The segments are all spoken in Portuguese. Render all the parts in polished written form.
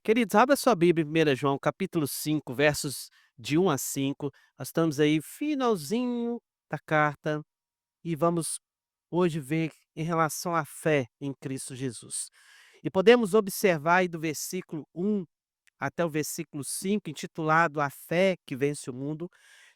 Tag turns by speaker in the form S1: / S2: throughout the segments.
S1: Queridos, abra sua Bíblia em 1 João, capítulo 5, versos de 1 a 5. Nós estamos aí finalzinho da carta e vamos hoje ver em relação à fé em Cristo Jesus. E podemos observar aí do versículo 1 até o versículo 5, intitulado A Fé que Vence o Mundo,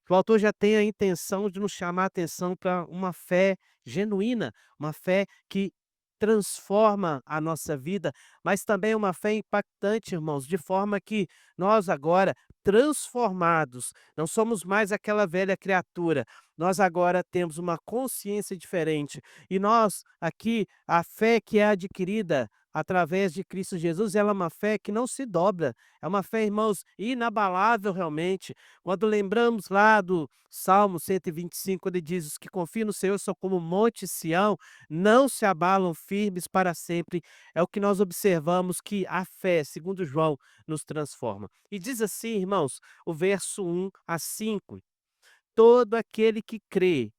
S1: que o autor já tem a intenção de nos chamar a atenção para uma fé genuína, uma fé que transforma a nossa vida, mas também uma fé impactante, irmãos, de forma que nós agora, transformados, não somos mais aquela velha criatura, nós agora temos uma consciência diferente. E nós, aqui, a fé que é adquirida através de Cristo Jesus, ela é uma fé que não se dobra, é uma fé, irmãos, inabalável realmente. Quando lembramos lá do Salmo 125, ele diz: "Os que confiam no Senhor são como o monte Sião, não se abalam, firmes para sempre". É o que nós observamos que a fé, segundo João, nos transforma. E diz assim, irmãos, o verso 1 a 5: "Todo aquele que crê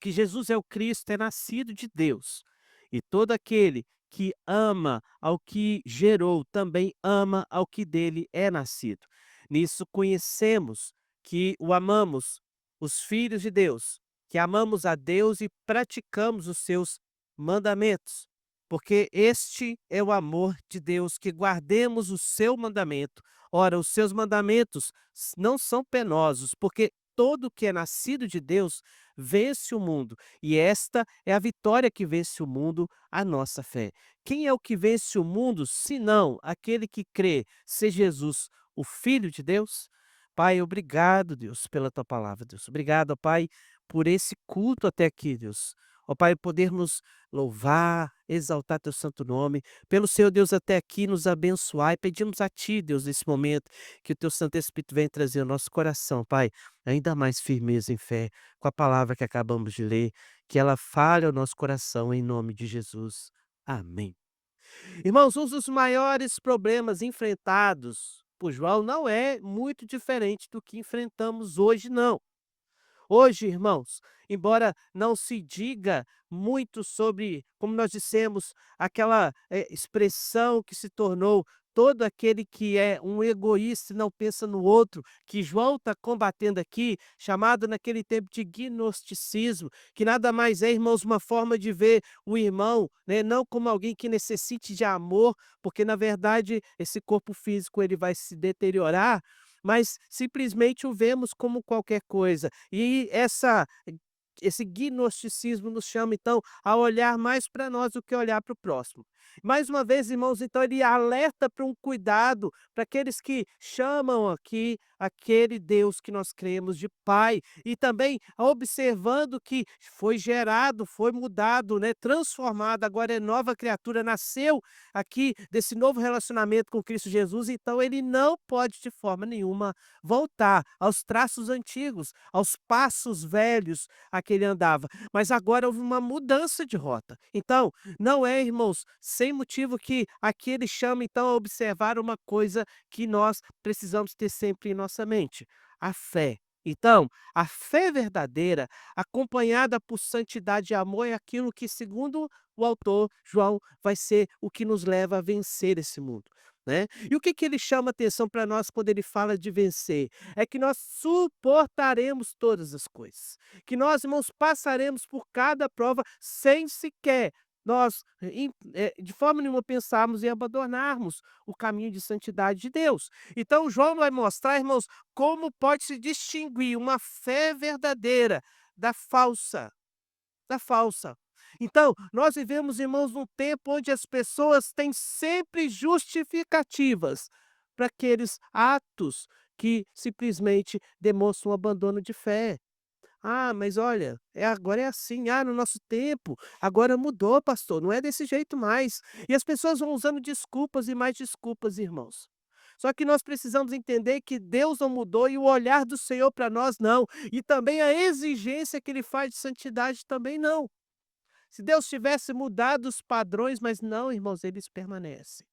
S1: que Jesus é o Cristo é nascido de Deus, e todo aquele que ama ao que gerou também ama ao que dele é nascido. Nisso conhecemos que o amamos, os filhos de Deus, que amamos a Deus e praticamos os seus mandamentos. Porque este é o amor de Deus, que guardemos o seu mandamento. Ora, os seus mandamentos não são penosos, porque todo que é nascido de Deus vence o mundo, e esta é a vitória que vence o mundo, a nossa fé. Quem é o que vence o mundo, senão aquele que crê ser Jesus, o Filho de Deus? Pai, obrigado, Deus, pela tua palavra, Deus. Obrigado, ó Pai, por esse culto até aqui, Deus. Ó Pai, podermos louvar, exaltar teu santo nome, pelo Senhor Deus até aqui nos abençoar, e pedimos a ti, Deus, nesse momento, que o teu Santo Espírito venha trazer ao nosso coração, Pai, ainda mais firmeza em fé, com a palavra que acabamos de ler, que ela fale ao nosso coração em nome de Jesus. Amém. Irmãos, um dos maiores problemas enfrentados por João não é muito diferente do que enfrentamos hoje, não. Hoje, irmãos, embora não se diga muito sobre, como nós dissemos, aquela expressão que se tornou todo aquele que é um egoísta e não pensa no outro, que João está combatendo aqui, chamado naquele tempo de gnosticismo, que nada mais é, irmãos, uma forma de ver o irmão, né, não como alguém que necessite de amor, porque na verdade esse corpo físico ele vai se deteriorar, mas simplesmente o vemos como qualquer coisa. E esse gnosticismo nos chama, então, a olhar mais para nós do que olhar para o próximo. Mais uma vez, irmãos, então ele alerta para um cuidado para aqueles que chamam aqui aquele Deus que nós cremos de Pai, e também observando que foi gerado, foi mudado, né, transformado, agora é nova criatura, nasceu aqui desse novo relacionamento com Cristo Jesus, então ele não pode de forma nenhuma voltar aos traços antigos, aos passos velhos a que ele andava, mas agora houve uma mudança de rota. Então, não é, irmãos, sem motivo que aqui ele chama então a observar uma coisa que nós precisamos ter sempre em nossa mente: a fé. Então, a fé verdadeira, acompanhada por santidade e amor, é aquilo que, segundo o autor João, vai ser o que nos leva a vencer esse mundo, né. E o que que ele chama atenção para nós quando ele fala de vencer? É que nós suportaremos todas as coisas, que nós, irmãos, passaremos por cada prova sem sequer nós, de forma nenhuma pensarmos em abandonarmos o caminho de santidade de Deus. Então João vai mostrar, irmãos, como pode se distinguir uma fé verdadeira da falsa. Da falsa. Então, nós vivemos, irmãos, num tempo onde as pessoas têm sempre justificativas para aqueles atos que simplesmente demonstram um abandono de fé. "Ah, mas olha, agora é assim. Ah, no nosso tempo, agora mudou, pastor, não é desse jeito mais". E as pessoas vão usando desculpas e mais desculpas, irmãos. Só que nós precisamos entender que Deus não mudou e o olhar do Senhor para nós não, e também a exigência que ele faz de santidade também não. Se Deus tivesse mudado os padrões, mas não, irmãos, eles permanecem.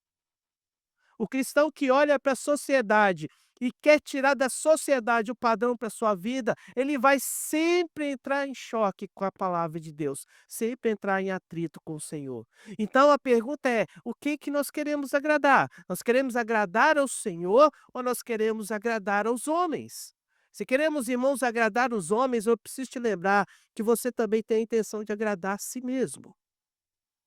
S1: O cristão que olha para a sociedade e quer tirar da sociedade o padrão para sua vida, ele vai sempre entrar em choque com a palavra de Deus, sempre entrar em atrito com o Senhor. Então a pergunta é: o que que nós queremos agradar? Nós queremos agradar ao Senhor ou nós queremos agradar aos homens? Se queremos, irmãos, agradar os homens, eu preciso te lembrar que você também tem a intenção de agradar a si mesmo.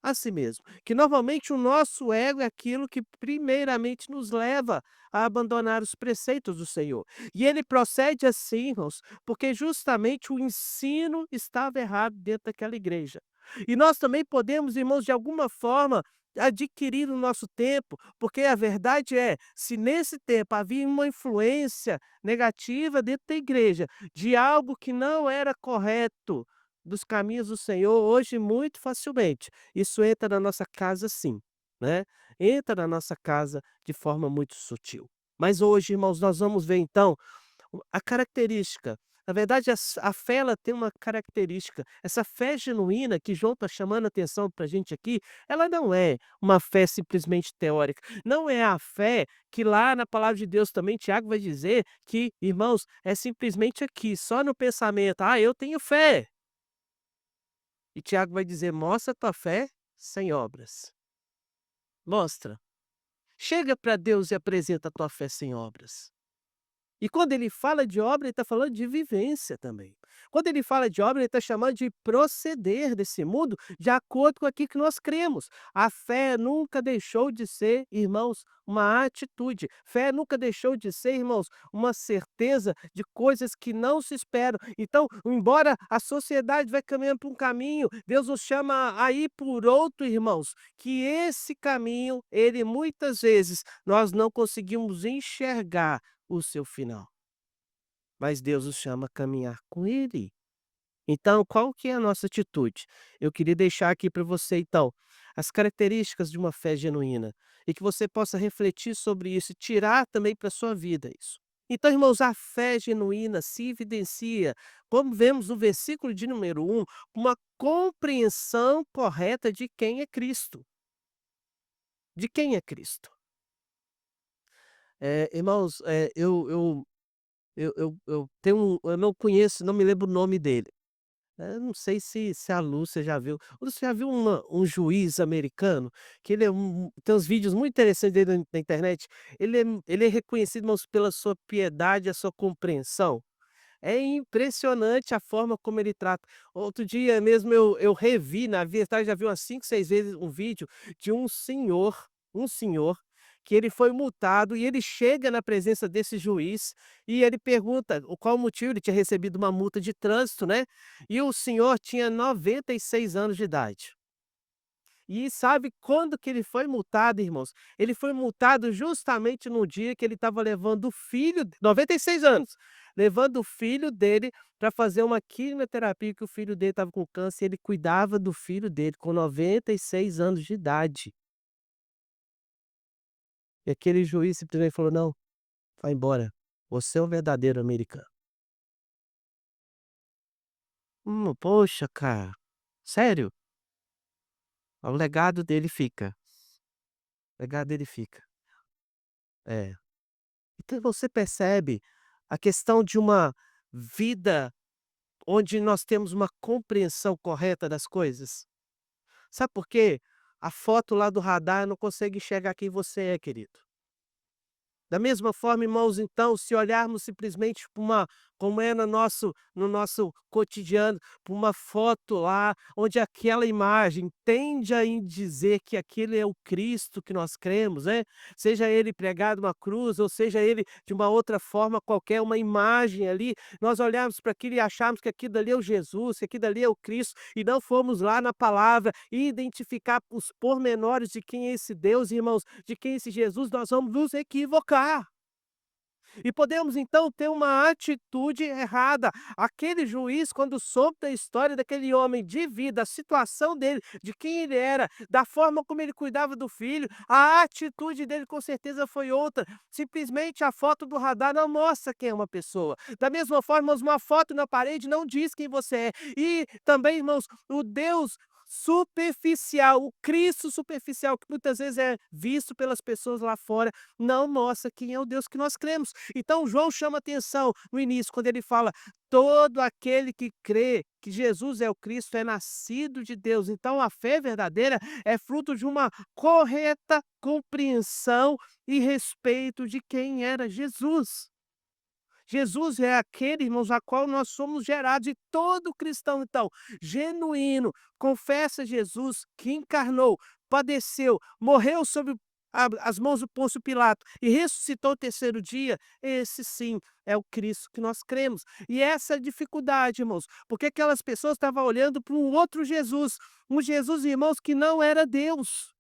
S1: A si mesmo. Que normalmente o nosso ego é aquilo que primeiramente nos leva a abandonar os preceitos do Senhor. E ele procede assim, irmãos, porque justamente o ensino estava errado dentro daquela igreja. E nós também podemos, irmãos, de alguma forma, adquirir o nosso tempo, porque a verdade é, se nesse tempo havia uma influência negativa dentro da igreja, de algo que não era correto dos caminhos do Senhor, hoje muito facilmente isso entra na nossa casa sim, né, entra na nossa casa de forma muito sutil. Mas hoje, irmãos, nós vamos ver então a característica. Na verdade, a fé ela tem uma característica, essa fé genuína que João está chamando a atenção para a gente aqui, ela não é uma fé simplesmente teórica, não é a fé que lá na palavra de Deus também Tiago vai dizer que, irmãos, é simplesmente aqui, só no pensamento: "Ah, eu tenho fé". E Tiago vai dizer: "Mostra a tua fé sem obras". Mostra. Chega para Deus e apresenta a tua fé sem obras. E quando ele fala de obra, ele está falando de vivência também. Quando ele fala de obra, ele está chamando de proceder desse mundo de acordo com aquilo que nós cremos. A fé nunca deixou de ser, irmãos, uma atitude. Fé nunca deixou de ser, irmãos, uma certeza de coisas que não se esperam. Então, embora a sociedade vai caminhando por um caminho, Deus nos chama a ir por outro, irmãos, que esse caminho, ele muitas vezes nós não conseguimos enxergar o seu final, mas Deus nos chama a caminhar com Ele. Então, qual que é a nossa atitude? Eu queria deixar aqui para você, então, as características de uma fé genuína e que você possa refletir sobre isso e tirar também para a sua vida isso. Então, irmãos, a fé genuína se evidencia, como vemos no versículo de número 1, uma compreensão correta de quem é Cristo. De quem é Cristo? Irmãos, eu tenho eu não conheço, não me lembro o nome dele. Não sei se a Lúcia já viu. Você já viu um juiz americano, que ele é tem uns vídeos muito interessantes dele na internet. Ele é reconhecido, irmãos, pela sua piedade e a sua compreensão. É impressionante a forma como ele trata. Outro dia mesmo eu revi, na verdade já vi umas 5, 6 vezes um vídeo de um senhor que ele foi multado e ele chega na presença desse juiz e ele pergunta o qual o motivo, ele tinha recebido uma multa de trânsito, né, e o senhor tinha 96 anos de idade. E sabe quando que ele foi multado, irmãos? Ele foi multado justamente no dia que ele estava levando o filho 96 anos, levando o filho dele para fazer uma quimioterapia, que o filho dele estava com câncer e ele cuidava do filho dele com 96 anos de idade. E aquele juiz simplesmente falou: "Não, vai embora, você é um verdadeiro americano". Poxa, cara, sério? O legado dele fica, o legado dele fica. É. Então você percebe a questão de uma vida onde nós temos uma compreensão correta das coisas? Sabe por quê? A foto lá do radar não consegue enxergar quem você é, querido. Da mesma forma, irmãos, então, se olharmos simplesmente para uma como é no nosso cotidiano, para uma foto lá, onde aquela imagem tende a dizer que aquele é o Cristo que nós cremos, né, seja ele pregado numa cruz ou seja ele de uma outra forma qualquer, uma imagem ali, nós olharmos para aquilo e acharmos que aquilo ali é o Jesus, que aquilo ali é o Cristo, e não formos lá na palavra e identificar os pormenores de quem é esse Deus, irmãos, de quem é esse Jesus, nós vamos nos equivocar. E podemos então ter uma atitude errada. Aquele juiz, quando soube da história daquele homem de vida, a situação dele, de quem ele era, da forma como ele cuidava do filho, a atitude dele com certeza foi outra. Simplesmente a foto do radar não mostra quem é uma pessoa. Da mesma forma, uma foto na parede não diz quem você é. E também, irmãos, o Deus superficial, o Cristo superficial, que muitas vezes é visto pelas pessoas lá fora, não mostra quem é o Deus que nós cremos. Então João chama atenção no início, quando ele fala: "Todo aquele que crê que Jesus é o Cristo é nascido de Deus". Então a fé verdadeira é fruto de uma correta compreensão e respeito de quem era Jesus. Jesus é aquele, irmãos, a qual nós somos gerados, e todo cristão, então, genuíno, confessa Jesus que encarnou, padeceu, morreu sob as mãos do Pôncio Pilato e ressuscitou o terceiro dia, esse sim é o Cristo que nós cremos. E essa é a dificuldade, irmãos, porque aquelas pessoas estavam olhando para um outro Jesus, um Jesus, irmãos, que não era Deus.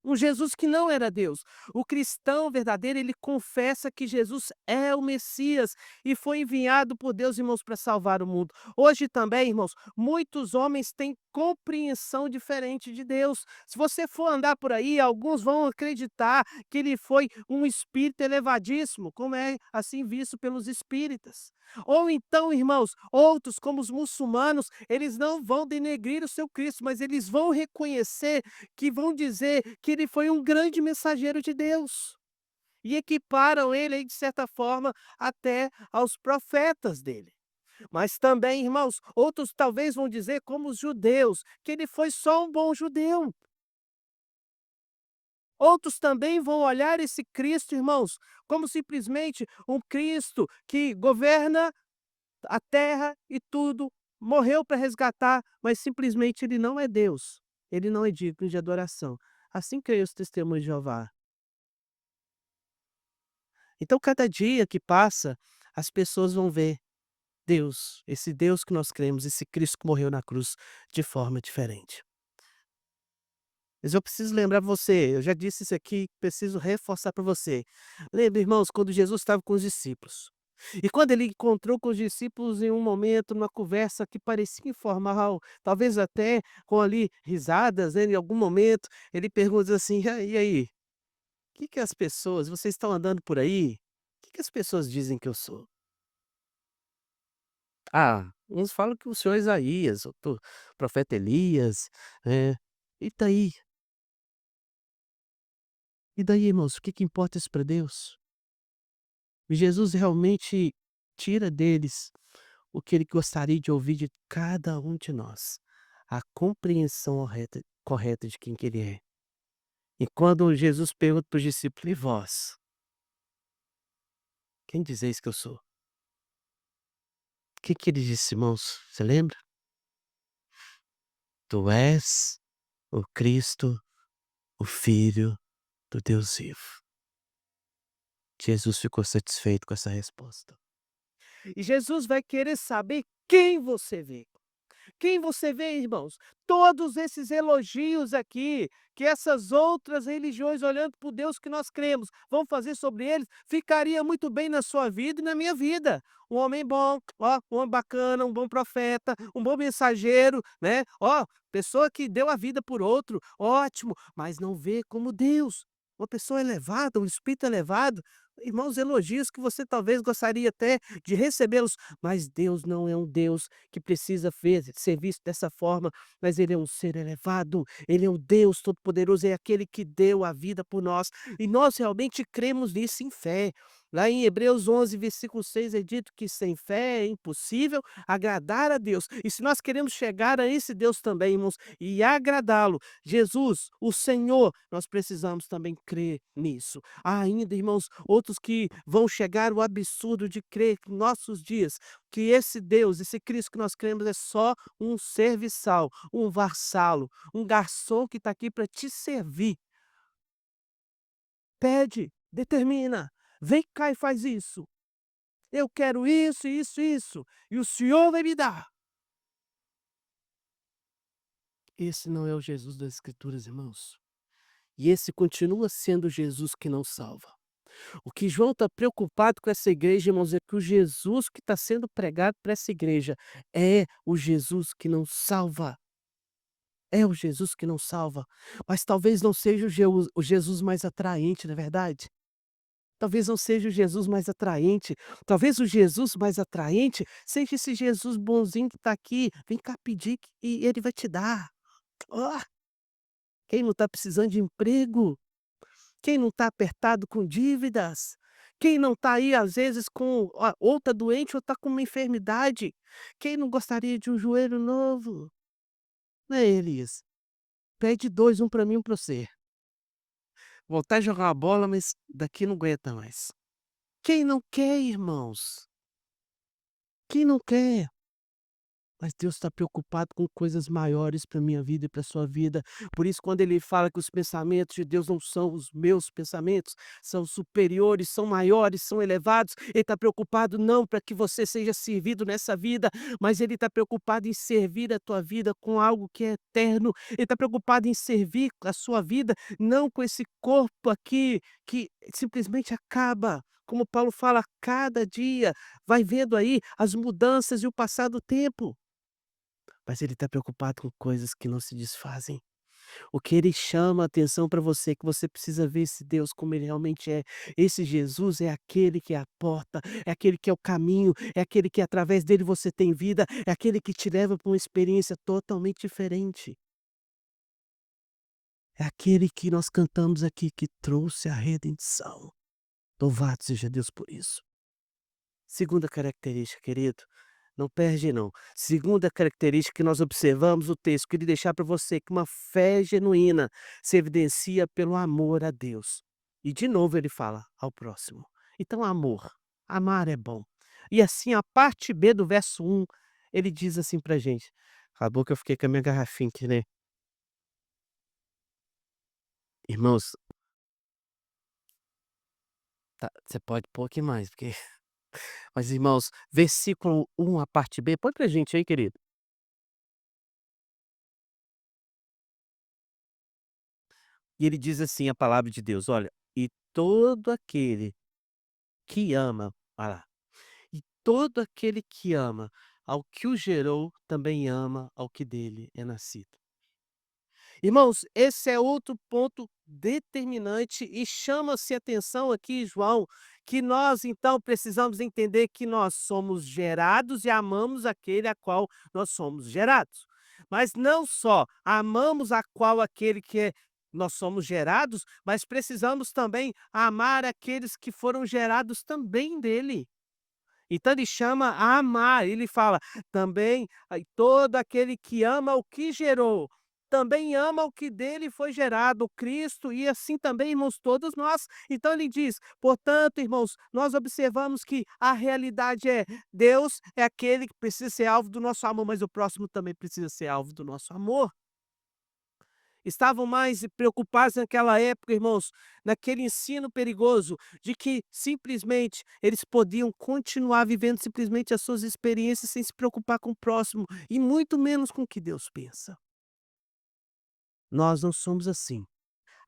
S1: Um Jesus que não era Deus. O cristão verdadeiro, ele confessa que Jesus é o Messias e foi enviado por Deus, irmãos, para salvar o mundo. Hoje também, irmãos, muitos homens têm compreensão diferente de Deus. Se você for andar por aí, alguns vão acreditar que ele foi um espírito elevadíssimo, como é assim visto pelos espíritas. Ou então, irmãos, outros, como os muçulmanos, eles não vão denegrir o seu Cristo, mas eles vão reconhecer, que vão dizer que ele foi um grande mensageiro de Deus. E equiparam ele aí, de certa forma, até aos profetas dele. Mas também, irmãos, outros talvez vão dizer, como os judeus, que ele foi só um bom judeu. Outros também vão olhar esse Cristo, irmãos, como simplesmente um Cristo que governa a terra e tudo, morreu para resgatar, mas simplesmente ele não é Deus. Ele não é digno de adoração. Assim creem os testemunhos de Jeová. Então, cada dia que passa, as pessoas vão ver Deus, esse Deus que nós cremos, esse Cristo que morreu na cruz, de forma diferente. Mas eu preciso lembrar você, eu já disse isso aqui, preciso reforçar para você. Lembra, irmãos, quando Jesus estava com os discípulos. E quando ele encontrou com os discípulos em um momento, numa conversa que parecia informal, talvez até com ali risadas, né, em algum momento, ele pergunta assim: E aí, o que que as pessoas, vocês estão andando por aí, o que que as pessoas dizem que eu sou?" "Ah, uns falam que o senhor é Isaías, outro profeta Elias, e daí? E daí, irmãos, o que que importa isso para Deus?" E Jesus realmente tira deles o que ele gostaria de ouvir de cada um de nós, a compreensão correta de quem que ele é. E quando Jesus pergunta para os discípulos: "E vós, quem dizeis que eu sou?" O que que ele disse, irmãos, você lembra? "Tu és o Cristo, o Filho do Deus vivo." Jesus ficou satisfeito com essa resposta. E Jesus vai querer saber quem você vê. Quem você vê, irmãos? Todos esses elogios aqui, que essas outras religiões, olhando para o Deus que nós cremos, vão fazer sobre eles, ficaria muito bem na sua vida e na minha vida. Um homem bom, ó, um homem bacana, um bom profeta, um bom mensageiro, né? Ó, pessoa que deu a vida por outro, ótimo, mas não vê como Deus. Uma pessoa elevada, um espírito elevado, irmãos, elogios que você talvez gostaria até de recebê-los, mas Deus não é um Deus que precisa ser visto dessa forma, mas ele é um ser elevado, ele é um Deus todo-poderoso, é aquele que deu a vida por nós, e nós realmente cremos nisso em fé. Lá em Hebreus 11, versículo 6 é dito que sem fé é impossível agradar a Deus. E se nós queremos chegar a esse Deus também, irmãos, e agradá-lo, Jesus, o Senhor, nós precisamos também crer nisso. Há ainda, irmãos, outros que vão chegar ao absurdo de crer que em nossos dias, que esse Deus, esse Cristo que nós cremos é só um serviçal, um vassalo, um garçom que está aqui para te servir. Pede, determina, vem cá e faz isso. Eu quero isso, isso, isso, e o Senhor vai me dar. Esse não é o Jesus das Escrituras, irmãos. E esse continua sendo o Jesus que não salva. O que João está preocupado com essa igreja, irmãos, é que o Jesus que está sendo pregado para essa igreja é o Jesus que não salva. É o Jesus que não salva. Mas talvez não seja o Jesus mais atraente, não é verdade? Talvez não seja o Jesus mais atraente, talvez o Jesus mais atraente seja esse Jesus bonzinho que está aqui, vem cá pedir e ele vai te dar. Ó, quem não está precisando de emprego? Quem não está apertado com dívidas? Quem não está aí, às vezes, ou está doente ou está com uma enfermidade? Quem não gostaria de um joelho novo? Né, Elias? Pede 2, um para mim, um para você. Voltar a jogar uma bola, mas daqui não aguenta mais. Quem não quer, irmãos? Quem não quer? Mas Deus está preocupado com coisas maiores para minha vida e para sua vida. Por isso, quando Ele fala que os pensamentos de Deus não são os meus pensamentos, são superiores, são maiores, são elevados, Ele está preocupado não para que você seja servido nessa vida, mas Ele está preocupado em servir a tua vida com algo que é eterno. Ele está preocupado em servir a sua vida, não com esse corpo aqui que simplesmente acaba. Como Paulo fala, cada dia vai vendo aí as mudanças e o passar do tempo. Mas ele está preocupado com coisas que não se desfazem. O que ele chama a atenção para você, que você precisa ver esse Deus como ele realmente é. Esse Jesus é aquele que é a porta, é aquele que é o caminho, é aquele que através dele você tem vida, é aquele que te leva para uma experiência totalmente diferente. É aquele que nós cantamos aqui que trouxe a redenção. Louvado seja Deus por isso. Segunda característica, querido, não perde não. Segunda característica que nós observamos o texto, queria deixar para você que uma fé genuína se evidencia pelo amor a Deus. E de novo ele fala ao próximo. Então amor, amar é bom. E assim a parte B do verso 1, ele diz assim pra gente. Acabou que eu fiquei com a minha garrafinha aqui, né. Irmãos, tá, você pode pôr aqui mais, porque mas irmãos, versículo 1, a parte B, põe pra gente aí, querido. E ele diz assim a palavra de Deus: "Olha, e todo aquele que ama", olha lá, "e todo aquele que ama ao que o gerou, também ama ao que dele é nascido". Irmãos, esse é outro ponto determinante e chama-se atenção aqui, João, que nós então precisamos entender que nós somos gerados e amamos aquele a qual nós somos gerados. Mas não só amamos a qual aquele que nós somos gerados, mas precisamos também amar aqueles que foram gerados também dele. Então ele chama a amar, ele fala: "Também, todo aquele que ama o que gerou, também ama o que dele foi gerado, Cristo, e assim também, irmãos, todos nós". Então ele diz: "Portanto, irmãos, nós observamos que a realidade é, Deus é aquele que precisa ser alvo do nosso amor, mas o próximo também precisa ser alvo do nosso amor". Estavam mais preocupados naquela época, irmãos, naquele ensino perigoso de que simplesmente eles podiam continuar vivendo simplesmente as suas experiências sem se preocupar com o próximo e muito menos com o que Deus pensa. Nós não somos assim.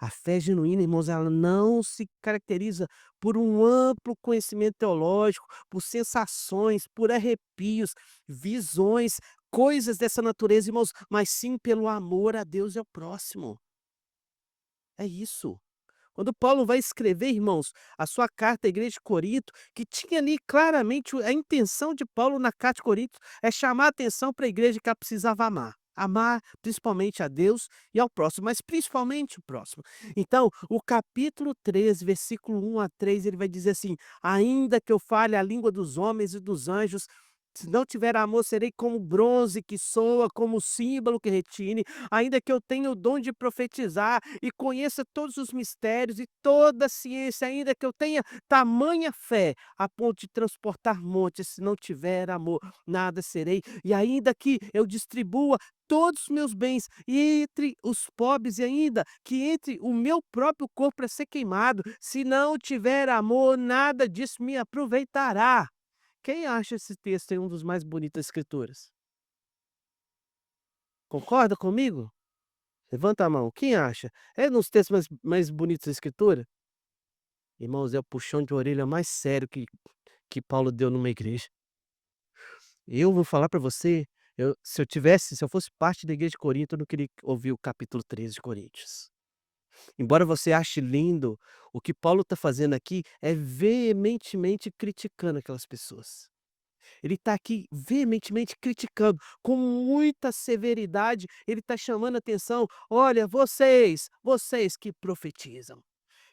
S1: A fé genuína, irmãos, ela não se caracteriza por um amplo conhecimento teológico, por sensações, por arrepios, visões, coisas dessa natureza, irmãos, mas sim pelo amor a Deus e ao próximo. É isso. Quando Paulo vai escrever, irmãos, a sua carta à igreja de Corinto, que tinha ali claramente a intenção de Paulo na carta de Corinto é chamar a atenção para a igreja que ela precisava amar. Amar principalmente a Deus e ao próximo, mas principalmente o próximo. Então, o capítulo 13, versículo 1 a 3, ele vai dizer assim: ainda que eu fale a língua dos homens e dos anjos, se não tiver amor, serei como bronze que soa, como símbolo que retine, ainda que eu tenha o dom de profetizar e conheça todos os mistérios e toda a ciência, ainda que eu tenha tamanha fé a ponto de transportar montes, se não tiver amor, nada serei. E ainda que eu distribua todos os meus bens e entre os pobres, e ainda que entre o meu próprio corpo para ser queimado, se não tiver amor, nada disso me aproveitará. Quem acha esse texto aí um dos mais bonitos das escrituras? Concorda comigo? Levanta a mão, quem acha? É um dos textos mais bonitos da escritura? Irmãos, é o puxão de orelha mais sério que Paulo deu numa igreja. Eu vou falar para você, se eu fosse parte da igreja de Corinto, eu não queria ouvir o capítulo 13 de Coríntios. Embora você ache lindo, o que Paulo está fazendo aqui é veementemente criticando aquelas pessoas. Ele está aqui veementemente criticando, com muita severidade, ele está chamando a atenção: "Olha, vocês que profetizam.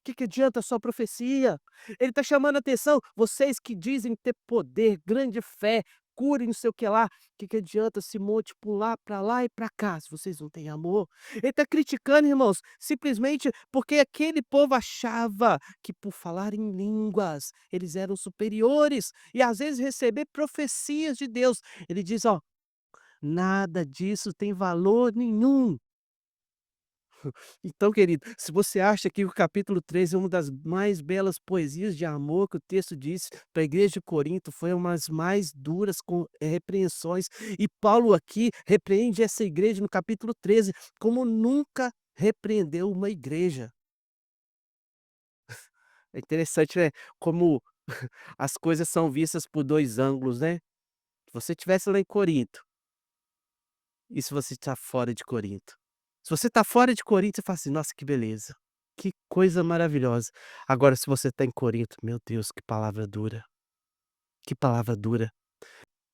S1: Que adianta só profecia? Ele está chamando a atenção, vocês que dizem ter poder, grande fé, cura e não sei o que lá, que adianta se monte pular para lá e para cá, se vocês não têm amor? Ele está criticando, irmãos, simplesmente porque aquele povo achava que por falar em línguas, eles eram superiores e às vezes receber profecias de Deus. Ele diz: "Ó, nada disso tem valor nenhum". Então, querido, se você acha que o capítulo 3 é uma das mais belas poesias de amor que o texto diz para a igreja de Corinto, foi uma das mais duras com repreensões, e Paulo aqui repreende essa igreja no capítulo 13 como nunca repreendeu uma igreja. É interessante, né, como as coisas são vistas por 2 ângulos, né. Se você estivesse lá em Corinto, e se você está fora de Corinto? Se você está fora de Corinto, você fala assim: "Nossa, que beleza, que coisa maravilhosa". Agora se você está em Corinto, meu Deus, que palavra dura,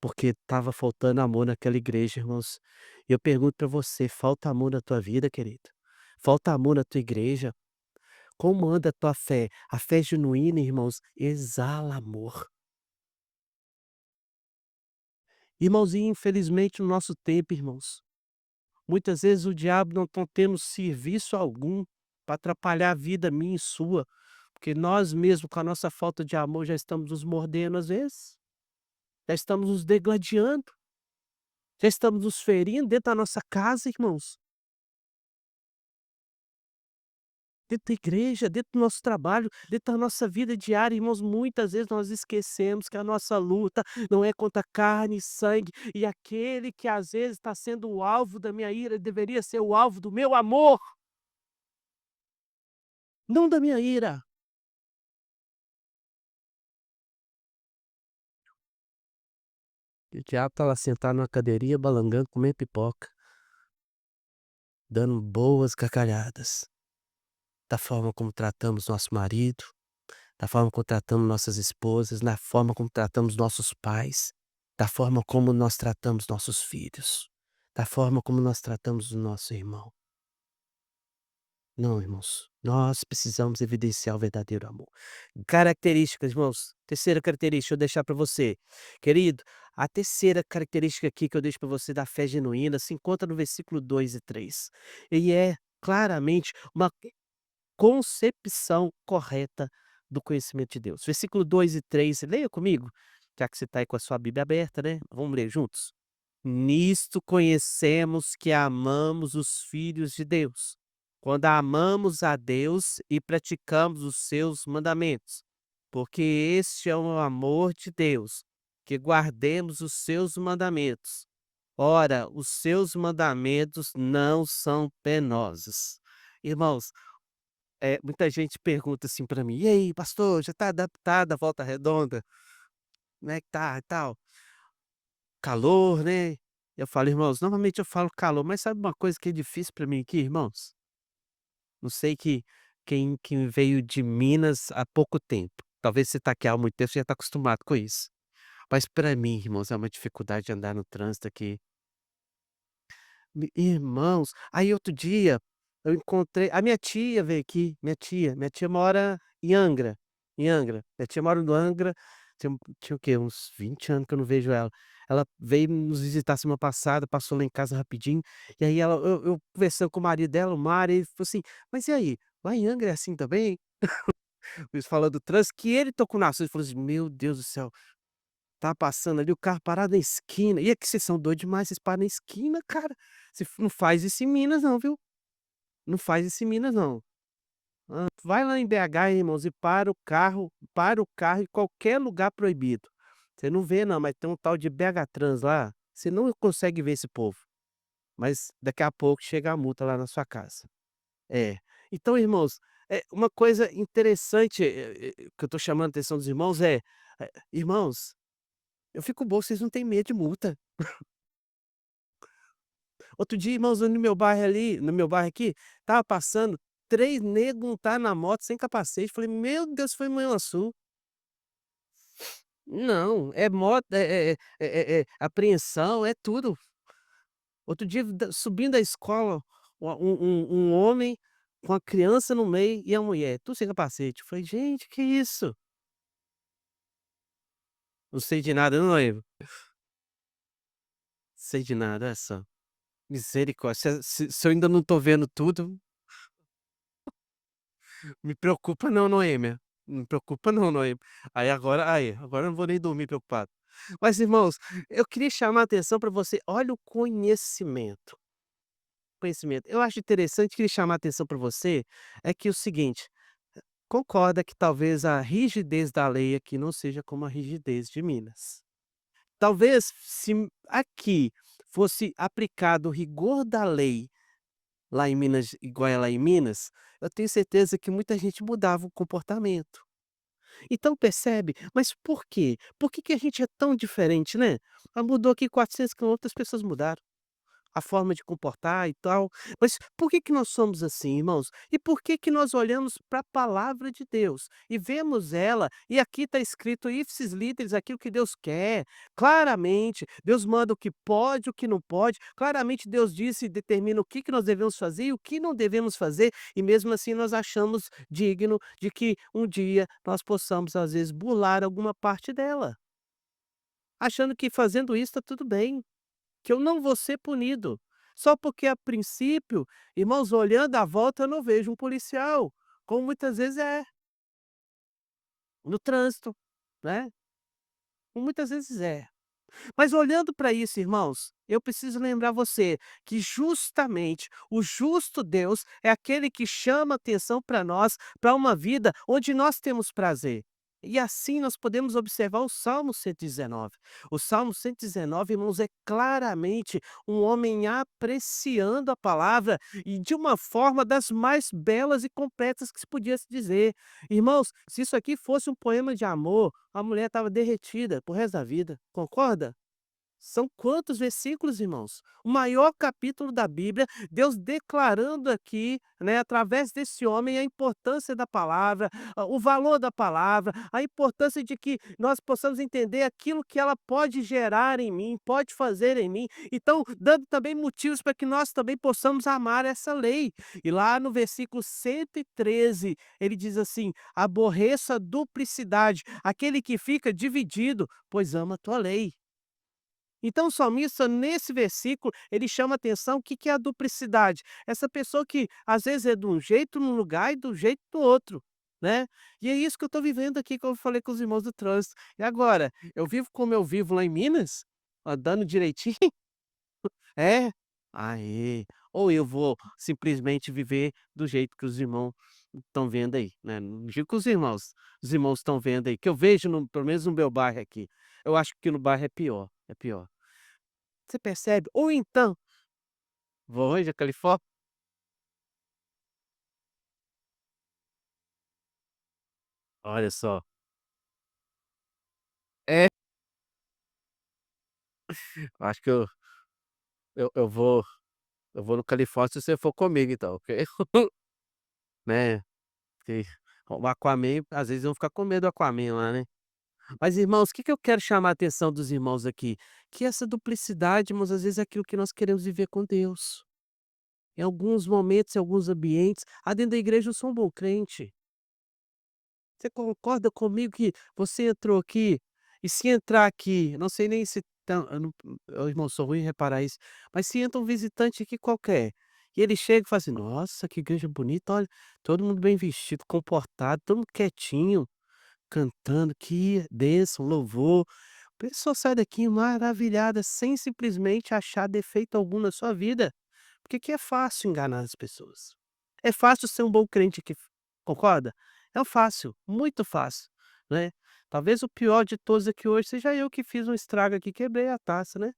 S1: porque estava faltando amor naquela igreja, irmãos. E eu pergunto para você, falta amor na tua vida, querido? Falta amor na tua igreja? Como anda a tua fé? A fé genuína, irmãos, exala amor. Irmãos, e infelizmente no nosso tempo, irmãos, muitas vezes o diabo não estão tendo serviço algum para atrapalhar a vida minha e sua, porque nós mesmos com a nossa falta de amor já estamos nos mordendo às vezes, já estamos nos degladiando, já estamos nos ferindo dentro da nossa casa, irmãos, dentro da igreja, dentro do nosso trabalho, dentro da nossa vida diária, irmãos, muitas vezes nós esquecemos que a nossa luta não é contra carne e sangue, e aquele que às vezes está sendo o alvo da minha ira deveria ser o alvo do meu amor, não da minha ira. E o diabo tá lá sentado numa cadeirinha balangando, comendo pipoca, dando boas gargalhadas, da forma como tratamos nosso marido, da forma como tratamos nossas esposas, na forma como tratamos nossos pais, da forma como nós tratamos nossos filhos, da forma como nós tratamos o nosso irmão. Não, irmãos, nós precisamos evidenciar o verdadeiro amor. Características, irmãos, terceira característica, eu deixar para você. Querido, a terceira característica aqui que eu deixo para você da fé genuína se encontra no versículo 2 e 3. E é claramente uma concepção correta do conhecimento de Deus. Versículo 2 e 3, leia comigo, já que você está aí com a sua Bíblia aberta, né? Vamos ler juntos? Nisto conhecemos que amamos os filhos de Deus, quando amamos a Deus e praticamos os seus mandamentos, porque este é o amor de Deus, que guardemos os seus mandamentos. Ora, os seus mandamentos não são penosos. Irmãos, muita gente pergunta assim para mim: "E aí, pastor, já está adaptado à Volta Redonda? Como é que tá e tal?" Calor, né. Eu falo: "Irmãos", normalmente eu falo calor, mas sabe uma coisa que é difícil para mim aqui, irmãos? Não sei que quem veio de Minas há pouco tempo, talvez você está aqui há muito tempo, você já está acostumado com isso. Mas para mim, irmãos, é uma dificuldade de andar no trânsito aqui. Irmãos, aí outro dia eu encontrei a minha tia veio aqui, minha tia mora em Angra, minha tia mora no Angra, tinha o quê? Uns 20 anos que eu não vejo ela. Ela veio nos visitar semana passada, passou lá em casa rapidinho, e aí eu conversando com o marido dela, o Mário, ele falou assim: "Mas e aí, lá em Angra é assim também?" Eles falando do trânsito, que ele tocou no assunto, ele falou assim: "Meu Deus do céu, tá passando ali o carro parado na esquina, e aqui vocês são doidos demais, vocês param na esquina, cara. Você não faz isso em Minas não, viu. Não faz isso em Minas não. Vai lá em BH, irmãos, e para o carro em qualquer lugar proibido. Você não vê não, mas tem um tal de BH Trans lá, você não consegue ver esse povo, mas daqui a pouco chega a multa lá na sua casa. É. Então, irmãos, uma coisa interessante, que eu tô chamando a atenção dos irmãos irmãos, eu fico bobo, vocês não têm medo de multa. Outro dia, irmãos, no meu bairro ali, no meu bairro aqui, estava passando 3 negros tá na moto sem capacete, falei: "Meu Deus, foi Manhuaçu". Não, é moto, apreensão, é tudo. Outro dia subindo a escola, um homem com a criança no meio e a mulher, tudo sem capacete. Eu falei: "Gente, que isso?". Não sei de nada não, Ivo. Sei de nada, olha só. Misericórdia, se eu ainda não tô vendo tudo, me preocupa não, Noêmia. Não me preocupa não, Noêmia. Agora eu não vou nem dormir preocupado. Mas irmãos, eu queria chamar a atenção para você, olha o conhecimento. Eu acho interessante, queria chamar a atenção para você, é que o seguinte, concorda que talvez a rigidez da lei aqui não seja como a rigidez de Minas. Talvez se aqui fosse aplicado o rigor da lei lá em Minas igual é lá em Minas, eu tenho certeza que muita gente mudava o comportamento. Então percebe? Mas por quê? Por que que a gente é tão diferente, né? Ah, mudou aqui 400 quilômetros, as pessoas mudaram a forma de comportar e tal. Mas por que que nós somos assim, irmãos? E por que que nós olhamos para a palavra de Deus e vemos ela, e aqui está escrito ipsis literis aquilo que Deus quer, claramente, Deus manda o que pode, o que não pode, claramente Deus disse e determina o que que nós devemos fazer e o que não devemos fazer, e mesmo assim nós achamos digno de que um dia nós possamos, às vezes, burlar alguma parte dela, achando que fazendo isso está tudo bem. Que eu não vou ser punido. Só porque a princípio, irmãos, olhando à volta eu não vejo um policial, como muitas vezes é, no trânsito, né, como muitas vezes é. Mas olhando para isso, irmãos, eu preciso lembrar você que justamente o justo Deus é aquele que chama atenção para nós, para uma vida onde nós temos prazer. E assim nós podemos observar o Salmo 119. O Salmo 119, irmãos, é claramente um homem apreciando a palavra e de uma forma das mais belas e completas que se podia se dizer. Irmãos, se isso aqui fosse um poema de amor, a mulher estava derretida pro resto da vida, concorda? São quantos versículos, irmãos? O maior capítulo da Bíblia, Deus declarando aqui, né, através desse homem, a importância da palavra, o valor da palavra, a importância de que nós possamos entender aquilo que ela pode gerar em mim, pode fazer em mim. Então, dando também motivos para que nós também possamos amar essa lei. E lá no versículo 113, ele diz assim: aborreça a duplicidade, aquele que fica dividido, pois ama a tua lei. Então o salmista, nesse versículo, ele chama atenção o que que é a duplicidade. Essa pessoa que às vezes é de um jeito num lugar e do jeito do outro, né. E é isso que eu estou vivendo aqui, como eu falei com os irmãos do trânsito. E agora, eu vivo como eu vivo lá em Minas, andando direitinho? É? Aê! Ou eu vou simplesmente viver do jeito que os irmãos estão vendo aí, né, não digo que os irmãos estão vendo aí, que eu vejo no pelo menos no meu bairro aqui. Eu acho que no bairro é pior, é pior. Você percebe? Ou então vou onde? A Califórnia? Olha só. É, acho que eu vou no Califórnia se você for comigo então, ok? Né, que o Aquaman, às vezes vão ficar com medo do Aquaman lá, né. Mas irmãos, o que que eu quero chamar a atenção dos irmãos aqui? Que essa duplicidade, irmãos, às vezes é aquilo que nós queremos viver com Deus. Em alguns momentos, em alguns ambientes, dentro da igreja eu sou um bom crente. Você concorda comigo que você entrou aqui, e se entrar aqui, não sei nem se tão eu não ô irmão, sou ruim em reparar isso, mas se entra um visitante aqui qualquer, e ele chega e fala assim: "Nossa, que igreja bonita, olha, todo mundo bem vestido, comportado, todo mundo quietinho, cantando, que bênção, louvor". A pessoa sai daqui maravilhada, sem simplesmente achar defeito algum na sua vida, porque que é fácil enganar as pessoas. É fácil ser um bom crente aqui, concorda? É fácil, muito fácil, né. Talvez o pior de todos aqui hoje seja eu que fiz um estrago aqui, quebrei a taça, né.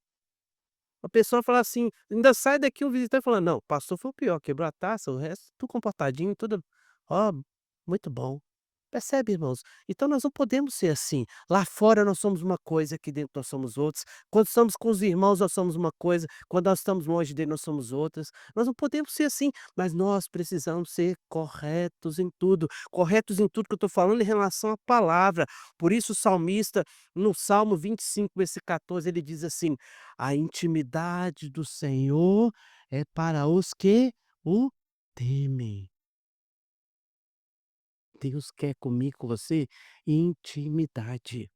S1: A pessoa fala assim, ainda sai daqui um visitante falando: "Não, o pastor foi o pior, quebrou a taça, o resto tudo comportadinho, tudo ó, muito bom". Percebe, irmãos? Então nós não podemos ser assim. Lá fora nós somos uma coisa, aqui dentro nós somos outros. Quando estamos com os irmãos, nós somos uma coisa, quando nós estamos longe dele, nós somos outras. Nós não podemos ser assim, mas nós precisamos ser corretos em tudo que eu estou falando em relação à palavra. Por isso o salmista, no Salmo 25, versículo 14, ele diz assim: "A intimidade do Senhor é para os que o temem". Deus quer comigo, com você, intimidade.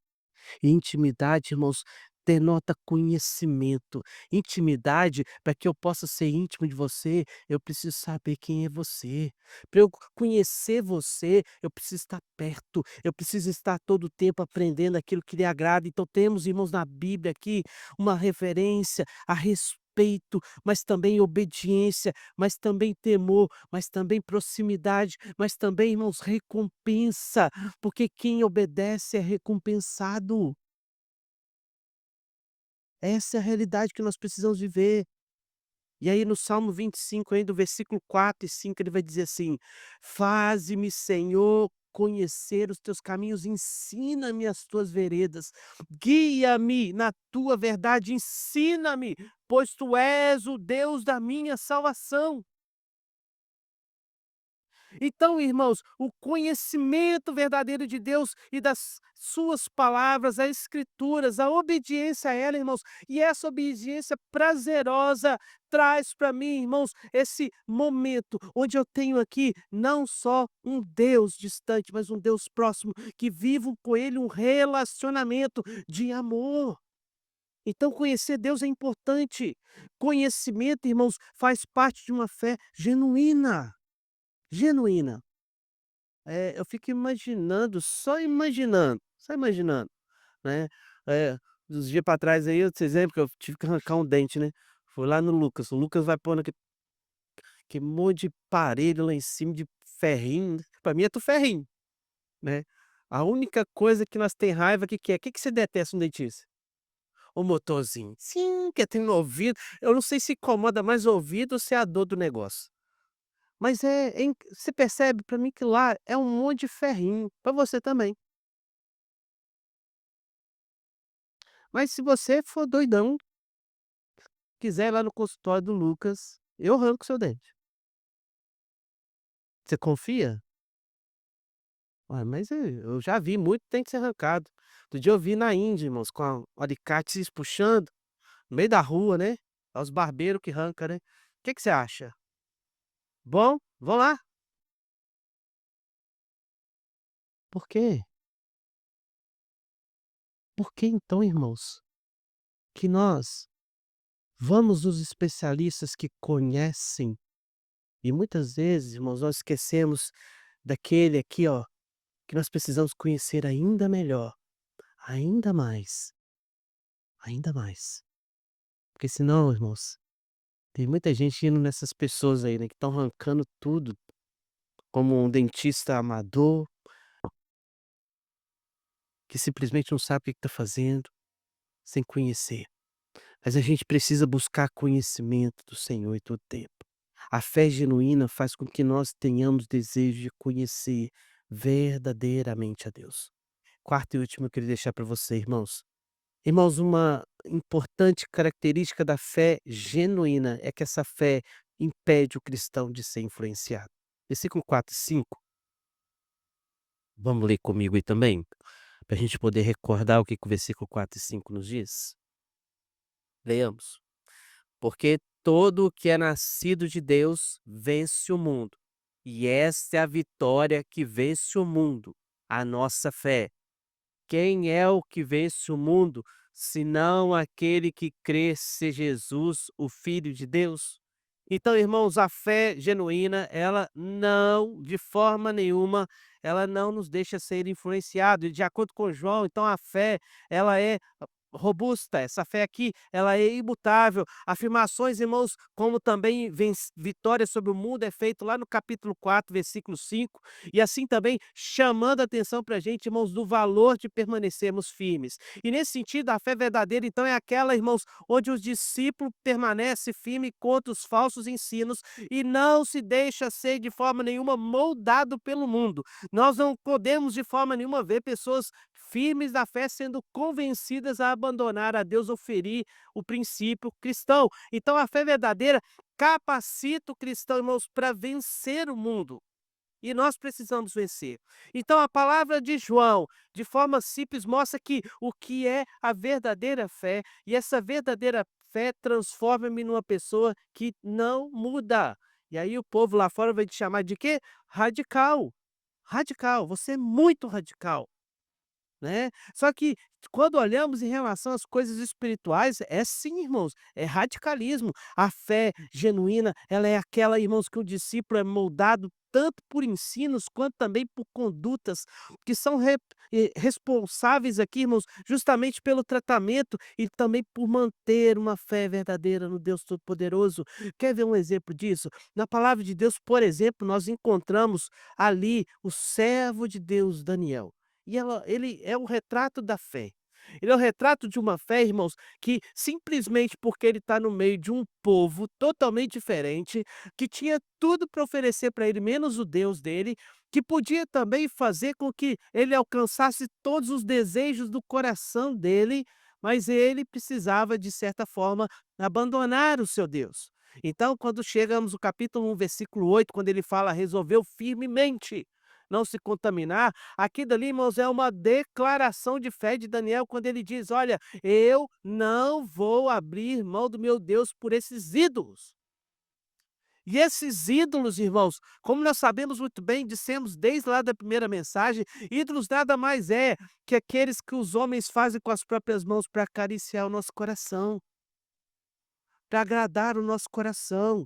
S1: Intimidade, irmãos, denota conhecimento. Intimidade, para que eu possa ser íntimo de você, eu preciso saber quem é você. Para eu conhecer você, eu preciso estar perto, eu preciso estar todo o tempo aprendendo aquilo que lhe agrada. Então temos, irmãos, na Bíblia aqui uma referência a respeito, mas também obediência, mas também temor, mas também proximidade, mas também, irmãos, recompensa, porque quem obedece é recompensado. Essa é a realidade que nós precisamos viver. E aí no Salmo 25, ainda o versículo 4 e 5, ele vai dizer assim: "Faze-me, Senhor, conhecer os teus caminhos, ensina-me as tuas veredas, guia-me na tua verdade, ensina-me, pois tu és o Deus da minha salvação". Então, irmãos, o conhecimento verdadeiro de Deus e das suas palavras, as escrituras, a obediência a ela, irmãos, e essa obediência prazerosa traz para mim, irmãos, esse momento onde eu tenho aqui não só um Deus distante, mas um Deus próximo, que vivo com ele um relacionamento de amor. Então conhecer Deus é importante. Conhecimento, irmãos, faz parte de uma fé genuína, genuína. Eu fico imaginando, só imaginando, né, uns dia pra trás aí, outro exemplo que eu tive que arrancar um dente, né, fui lá no Lucas, o Lucas vai pondo aquele monte de aparelho lá em cima de ferrinho, pra mim é tudo ferrinho, né. A única coisa que nós tem raiva, que é? O que que você detesta no dentista? O motorzinho. Sim, que tem no ouvido, eu não sei se incomoda mais o ouvido ou se é a dor do negócio. Mas você percebe pra mim que lá é um monte de ferrinho, pra você também. Mas se você for doidão, quiser ir lá no consultório do Lucas, eu arranco seu dente. Você confia? Ué, mas eu já vi muito dente ser arrancado. Outro dia eu vi na Índia, irmãos, com a alicate se puxando, no meio da rua, né, é os barbeiros que arranca, né. Que você acha? Bom? Vão lá. Por quê? Por que então, irmãos, que nós vamos nos especialistas que conhecem e muitas vezes, irmãos, nós esquecemos daquele aqui, ó, que nós precisamos conhecer ainda melhor, ainda mais, ainda mais. Porque senão, irmãos, tem muita gente indo nessas pessoas aí, né, que estão arrancando tudo, como um dentista amador, que simplesmente não sabe o que está fazendo, sem conhecer. Mas a gente precisa buscar conhecimento do Senhor em todo tempo. A fé genuína faz com que nós tenhamos desejo de conhecer verdadeiramente a Deus. Quarto e último, eu queria deixar para você, irmãos. Irmãos, uma importante característica da fé genuína é que essa fé impede o cristão de ser influenciado. Versículo 4 e 5, vamos ler comigo aí também, para a gente poder recordar o que que o versículo 4 e 5 nos diz? Leamos. Porque todo o que é nascido de Deus vence o mundo. E esta é a vitória que vence o mundo, a nossa fé. Quem é o que vence o mundo, senão aquele que crê ser Jesus, o Filho de Deus? Então, irmãos, a fé genuína, ela não, de forma nenhuma, ela não nos deixa ser influenciado. E de acordo com João, então a fé, ela é robusta, essa fé aqui, ela é imutável. Afirmações, irmãos, como também vitória sobre o mundo é feito lá no capítulo 4 versículo 5 e assim também chamando a atenção para a gente, irmãos, do valor de permanecermos firmes. E nesse sentido, a fé verdadeira, então, é aquela, irmãos, onde o discípulo permanece firme contra os falsos ensinos e não se deixa ser de forma nenhuma moldado pelo mundo. Nós não podemos de forma nenhuma ver pessoas firmes na fé sendo convencidas a abandonar a Deus ou ferir o princípio cristão. Então a fé verdadeira capacita o cristão, irmãos, para vencer o mundo. E nós precisamos vencer. Então a palavra de João, de forma simples, mostra que o que é a verdadeira fé, e essa verdadeira fé transforma-me numa pessoa que não muda. E aí o povo lá fora vai te chamar de quê? Radical. Radical, você é muito radical. Né. Só que quando olhamos em relação às coisas espirituais, é sim, irmãos, é radicalismo. A fé genuína, ela é aquela, irmãos, que o discípulo é moldado tanto por ensinos quanto também por condutas que são responsáveis aqui, irmãos, justamente pelo tratamento e também por manter uma fé verdadeira no Deus Todo-Poderoso. Quer ver um exemplo disso? Na palavra de Deus, por exemplo, nós encontramos ali o servo de Deus Daniel. E ele é o retrato da fé. Ele é o retrato de uma fé, irmãos, que simplesmente porque ele está no meio de um povo totalmente diferente, que tinha tudo para oferecer para ele, menos o Deus dele, que podia também fazer com que ele alcançasse todos os desejos do coração dele, mas ele precisava, de certa forma, abandonar o seu Deus. Então, quando chegamos no capítulo 1, versículo 8, quando ele fala: "Resolveu firmemente não se contaminar", aqui dali, irmãos, é uma declaração de fé de Daniel, quando ele diz: "Olha, eu não vou abrir mão do meu Deus por esses ídolos". E esses ídolos, irmãos, como nós sabemos muito bem, dissemos desde lá da primeira mensagem, ídolos nada mais é que aqueles que os homens fazem com as próprias mãos para acariciar o nosso coração, para agradar o nosso coração.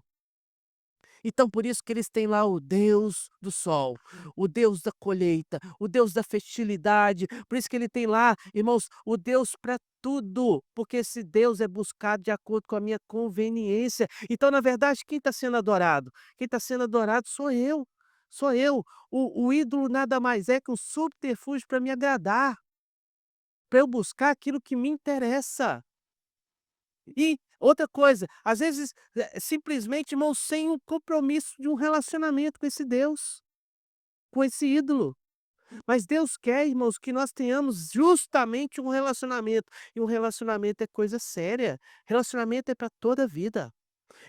S1: Então por isso que eles têm lá o Deus do sol, o Deus da colheita, o Deus da fertilidade, por isso que ele tem lá, irmãos, o Deus para tudo, porque esse Deus é buscado de acordo com a minha conveniência. Então, na verdade, quem está sendo adorado? Quem está sendo adorado sou eu, sou eu. O ídolo nada mais é que um subterfúgio para me agradar, para eu buscar aquilo que me interessa. E outra coisa, às vezes, simplesmente, irmão, sem um compromisso de um relacionamento com esse Deus, com esse ídolo. Mas Deus quer, irmãos, que nós tenhamos justamente um relacionamento, e um relacionamento é coisa séria, relacionamento é para toda a vida.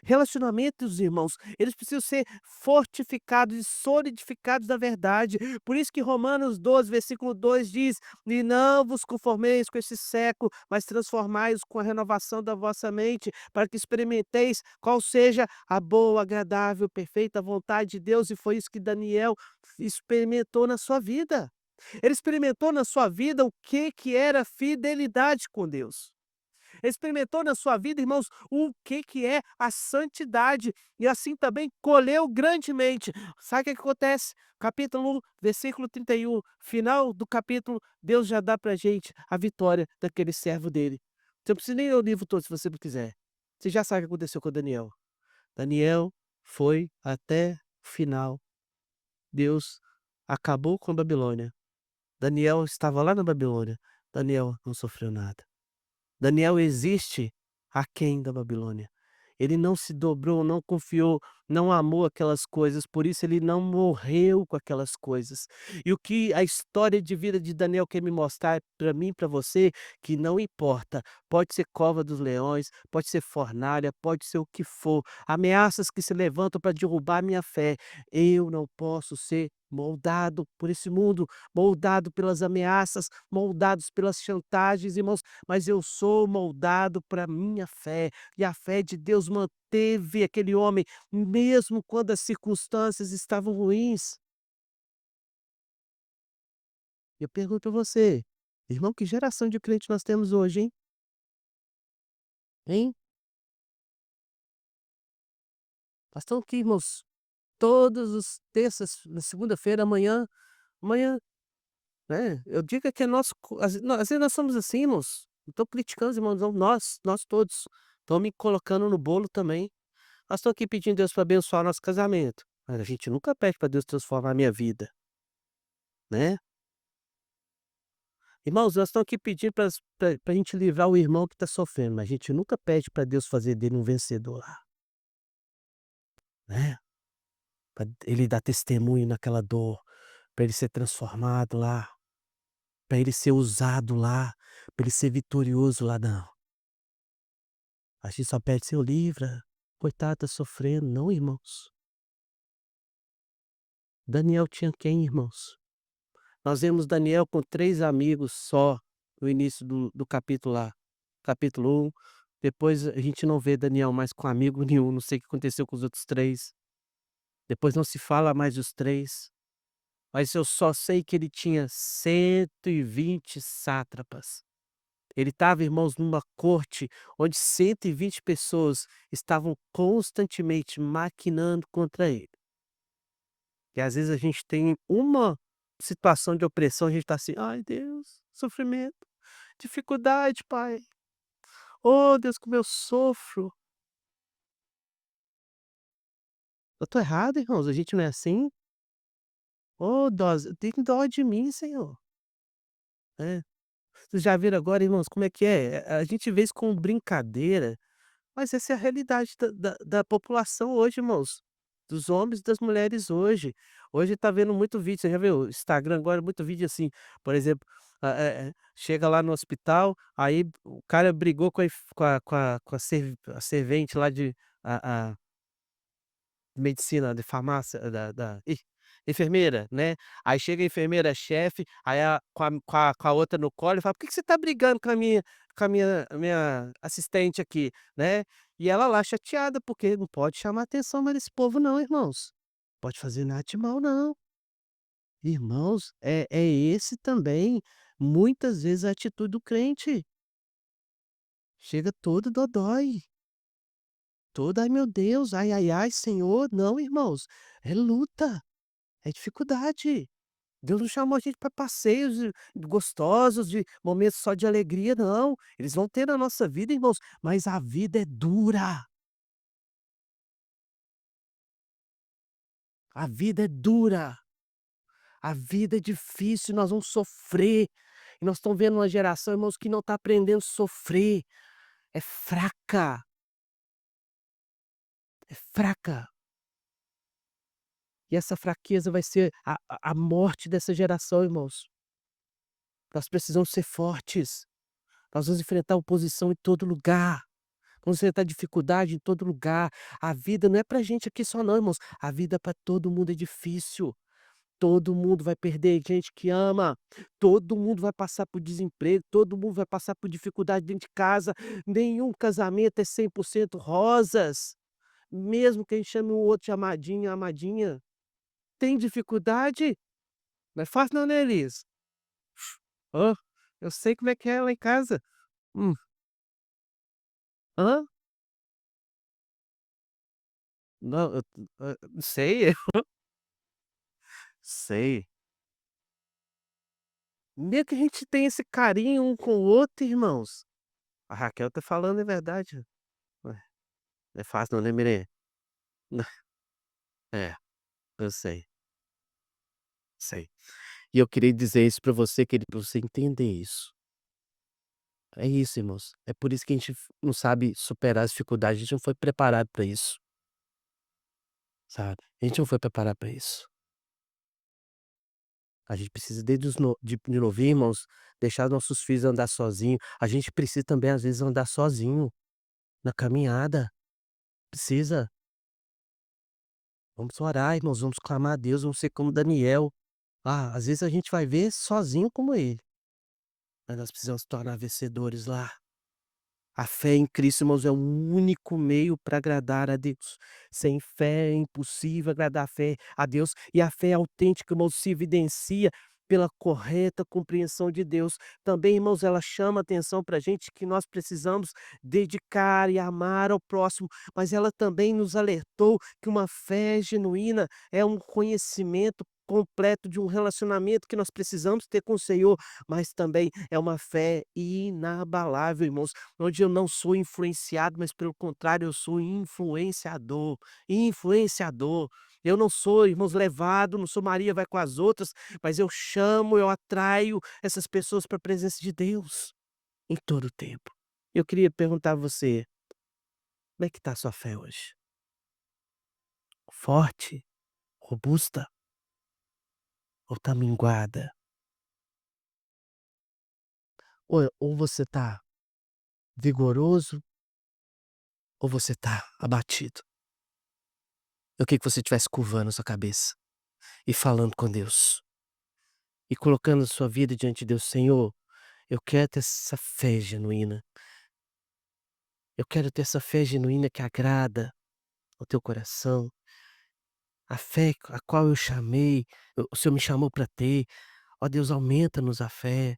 S1: Relacionamentos, irmãos, eles precisam ser fortificados e solidificados na verdade. Por isso que Romanos 12, versículo 2 diz: "E não vos conformeis com esse século, mas transformai-os com a renovação da vossa mente, para que experimenteis qual seja a boa, agradável, perfeita vontade de Deus". E foi isso que Daniel experimentou na sua vida. Ele experimentou na sua vida o que era fidelidade com Deus. Experimentou na sua vida, irmãos, o que é a santidade, e assim também colheu grandemente. Sabe o que acontece? Capítulo 1, versículo 31, final do capítulo, Deus já dá pra gente a vitória daquele servo dele. Você não precisa nem ler o livro todo se você não quiser. Você já sabe o que aconteceu com Daniel. Daniel foi até o final. Deus acabou com a Babilônia. Daniel estava lá na Babilônia. Daniel não sofreu nada. Daniel existe aquém da Babilônia. Ele não se dobrou, não confiou, não amou aquelas coisas, por isso ele não morreu com aquelas coisas. E o que a história de vida de Daniel quer me mostrar para mim e para você, que não importa, pode ser cova dos leões, pode ser fornalha, pode ser o que for, ameaças que se levantam para derrubar a minha fé, eu não posso ser moldado por esse mundo, moldado pelas ameaças, moldados pelas chantagens, irmãos, mas eu sou moldado para minha fé, e a fé de Deus manteve aquele homem, mesmo quando as circunstâncias estavam ruins. Eu pergunto para você, irmão, que geração de crente nós temos hoje, hein? Hein? Nós estamos aqui, irmãos, todos os terças, na segunda-feira, amanhã, né? Eu digo que é nosso, às vezes nós somos assim, irmãos. Não tô criticando os irmãos não, nós todos, tô me colocando no bolo também. Nós estamos aqui pedindo Deus para abençoar nosso casamento, mas a gente nunca pede para Deus transformar a minha vida, né. Irmãos, nós estamos aqui pedindo para a gente livrar o irmão que está sofrendo, mas a gente nunca pede para Deus fazer dele um vencedor lá, né. Pra ele dar testemunho naquela dor, para ele ser transformado lá, para ele ser usado lá, para ele ser vitorioso lá, não. A gente só pede: "Senhor, livra, coitado, tá sofrendo". Não, irmãos. Daniel tinha quem, irmãos? Nós vemos Daniel com 3 amigos só, no início do capítulo lá, capítulo 1. Depois a gente não vê Daniel mais com amigo nenhum, não sei o que aconteceu com os outros 3. Depois não se fala mais dos 3. Mas eu só sei que ele tinha 120 sátrapas. Ele estava, irmãos, numa corte onde 120 pessoas estavam constantemente maquinando contra ele. E às vezes a gente tem uma situação de opressão, a gente está assim: "Ai Deus, sofrimento, dificuldade, pai. Oh Deus, como eu sofro". Eu estou errado, irmãos? A gente não é assim? Oh, tem dó de mim, Senhor. É. Vocês já viram agora, irmãos, como é que é? A gente vê isso como brincadeira, mas essa é a realidade da população hoje, irmãos. Dos homens e das mulheres hoje. Hoje tá vendo muito vídeo, você já viu o Instagram agora, muito vídeo assim, por exemplo, chega lá no hospital, aí o cara brigou com a servente lá de a medicina, de farmácia, enfermeira, né. Aí chega a enfermeira-chefe, aí a com a outra no colo e fala: "Por que que você tá brigando com a minha assistente aqui?", né. E ela lá chateada, porque não pode chamar atenção mais desse povo não, irmãos. Pode fazer nada de mal não. Irmãos, é esse também, muitas vezes, a atitude do crente. Chega todo dodói, todo: "Ai meu Deus, ai, ai, ai, Senhor", não irmãos, é luta. É dificuldade. Deus não chamou a gente para passeios gostosos, de momentos só de alegria, não. Eles vão ter na nossa vida, irmãos, mas a vida é dura. A vida é dura. A vida é difícil, nós vamos sofrer. E nós estamos vendo uma geração, irmãos, que não está aprendendo a sofrer. É fraca, é fraca. E essa fraqueza vai ser a morte dessa geração, irmãos. Nós precisamos ser fortes. Nós vamos enfrentar oposição em todo lugar. Vamos enfrentar dificuldade em todo lugar. A vida não é pra gente aqui só não, irmãos. A vida para todo mundo é difícil. Todo mundo vai perder gente que ama. Todo mundo vai passar por desemprego. Todo mundo vai passar por dificuldade dentro de casa. Nenhum casamento é 100% rosas. Mesmo que a gente chame o outro de amadinho, amadinha. Tem dificuldade? Não é fácil não, né, Elis? Hã? Eu sei como é que é lá em casa. Hum. Hã? Não, sei, sei. Meio que a gente tem esse carinho um com o outro, irmãos. A Raquel tá falando é verdade. Ué, não é fácil não, né, Mirê? É, eu sei, sei. E eu queria dizer isso pra você, querido, pra você entender isso. É isso, irmãos. É por isso que a gente não sabe superar as dificuldades, a gente não foi preparado pra isso, sabe. A gente não foi preparado pra isso. A gente precisa desde os no de novinho, irmãos, deixar nossos filhos andar sozinho. A gente precisa também, às vezes, andar sozinho na caminhada. Precisa. Vamos orar, irmãos, vamos clamar a Deus, vamos ser como Daniel. Ah, às vezes a gente vai ver sozinho como ele, mas nós precisamos tornar vencedores lá. A fé em Cristo, irmãos, é o único meio para agradar a Deus. Sem fé é impossível agradar a Deus, e a fé autêntica, irmãos, se evidencia pela correta compreensão de Deus. Também, irmãos, ela chama atenção para a gente que nós precisamos dedicar e amar ao próximo, mas ela também nos alertou que uma fé genuína é um conhecimento completo de um relacionamento que nós precisamos ter com o Senhor, mas também é uma fé inabalável, irmãos, onde eu não sou influenciado, mas pelo contrário, eu sou influenciador, influenciador. Eu não sou, irmãos, levado, não sou Maria vai com as outras, mas eu chamo, eu atraio essas pessoas para a presença de Deus em todo o tempo. Eu queria perguntar a você, como é que está a sua fé hoje? Forte? Robusta? Ou está minguada? Ou você está vigoroso, ou você está abatido? Eu queria que você estivesse curvando a sua cabeça e falando com Deus, e colocando a sua vida diante de Deus: "Senhor, eu quero ter essa fé genuína, eu quero ter essa fé genuína que agrada ao teu coração, a fé a qual eu chamei, o Senhor me chamou para ter. Ó Deus, aumenta-nos a fé,